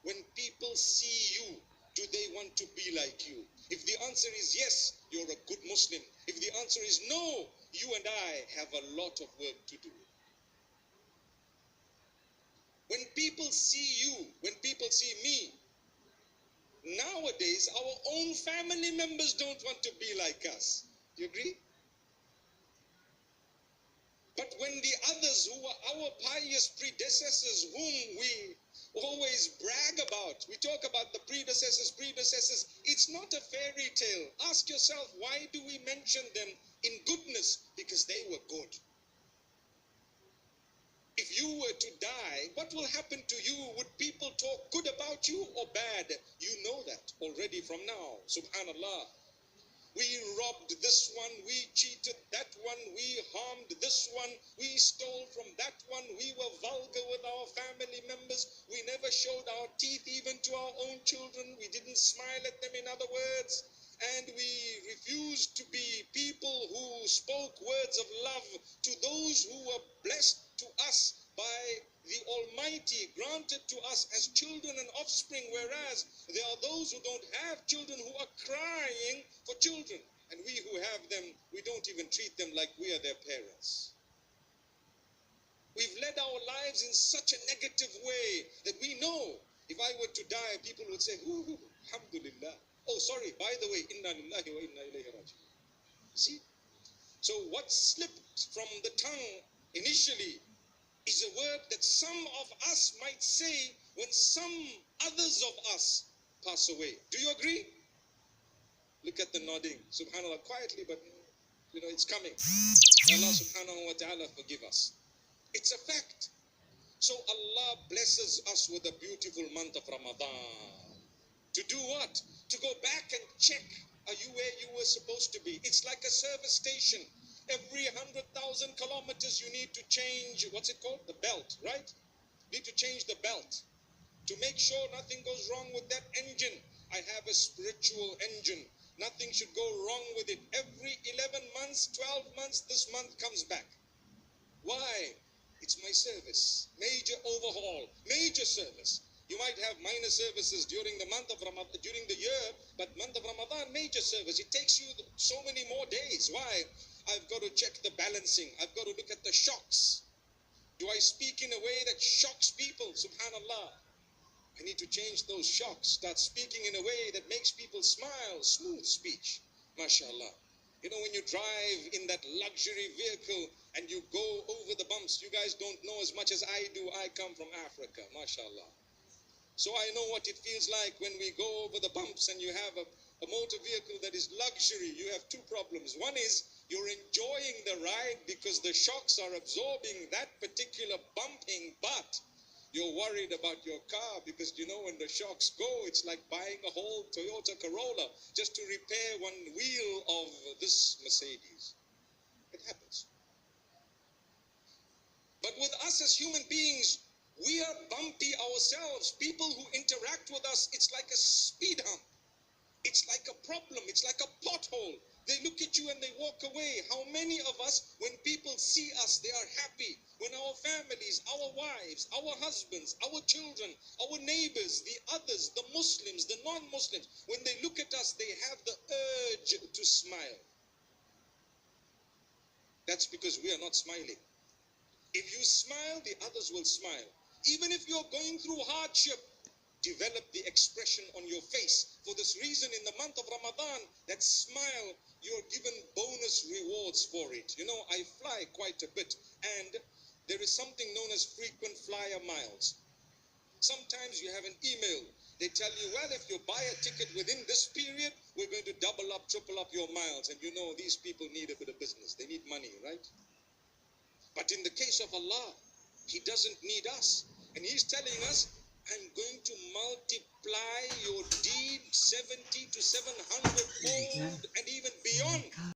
When people see you, do they want to be like you? If the answer is yes, you're a good Muslim. If the answer is no, you and I have a lot of work to do. When people see you, when people see me, nowadays our own family members don't want to be like us. Do you agree? But when the others who are our pious predecessors, whom we always brag about, we talk about the predecessors, it's not a fairy tale. Ask yourself, why do we mention them in goodness? Because they were good. If you were to die, what will happen to you? Would people talk good about you or bad? You know that already from now. Subhanallah. We robbed this one, we cheated that one, we harmed this one, we stole from that one, we were vulgar with our family members, we never showed our teeth even to our own children, we didn't smile at them, in other words, and we refused to be people who spoke words of love to those who were blessed to us by the Almighty, granted to us as children and offspring, whereas there are those who don't have children who are crying for children. And we who have them, we don't even treat them like we are their parents. We've led our lives in such a negative way that we know if I were to die, people would say, ooh, alhamdulillah. Oh, sorry, by the way, inna lillahi wa inna ilayhi raji'un. See? So what slipped from the tongue initially is a word that some of us might say when some others of us pass away. Do you agree? Look at the nodding. Subhanallah, quietly, but you know it's coming. May Allah subhanahu wa ta'ala forgive us. It's a fact. So Allah blesses us with a beautiful month of Ramadan. To do what? To go back and check, are you where you were supposed to be? It's like a service station. Every 100,000 kilometers you need to change, what's it called? The belt, right? You need to change the belt to make sure nothing goes wrong with that engine. I have a spiritual engine. Nothing should go wrong with it. Every 11 months, 12 months, this month comes back. Why? It's my service. Major overhaul, major service. You might have minor services during the month of Ramadan, during the year, but month of Ramadan, major service. It takes you so many more days. Why? I've got to check the balancing. I've got to look at the shocks. Do I speak in a way that shocks people? Subhanallah. I need to change those shocks. Start speaking in a way that makes people smile. Smooth speech. MashaAllah. You know, when you drive in that luxury vehicle and you go over the bumps, you guys don't know as much as I do. I come from Africa. MashaAllah. So I know what it feels like when we go over the bumps and you have a motor vehicle that is luxury. You have two problems. One is you're enjoying the ride because the shocks are absorbing that particular bumping, but you're worried about your car because, you know, when the shocks go, it's like buying a whole Toyota Corolla just to repair one wheel of this Mercedes. It happens. But with us as human beings, we are bumpy ourselves. People who interact with us, it's like a speed hump. It's like a problem. It's like a pothole. They look at you and they walk away. How many of us, when people see us, they are happy? When our families, our wives, our husbands, our children, our neighbors, the others, the Muslims, the non-Muslims, when they look at us, they have the urge to smile. That's because we are not smiling. If you smile, the others will smile. Even if you're going through hardship, develop the expression on your face. For this reason, in the month of Ramadan, that smile, you're given bonus rewards for it. You know, I fly quite a bit, and there is something known as frequent flyer miles. Sometimes you have an email. They tell you, well, if you buy a ticket within this period, we're going to double up, triple up your miles. And you know, these people need a bit of business. They need money, right? But in the case of Allah, He doesn't need us. And He's telling us, I'm going to multiply your deed 70 to 700 fold and even beyond.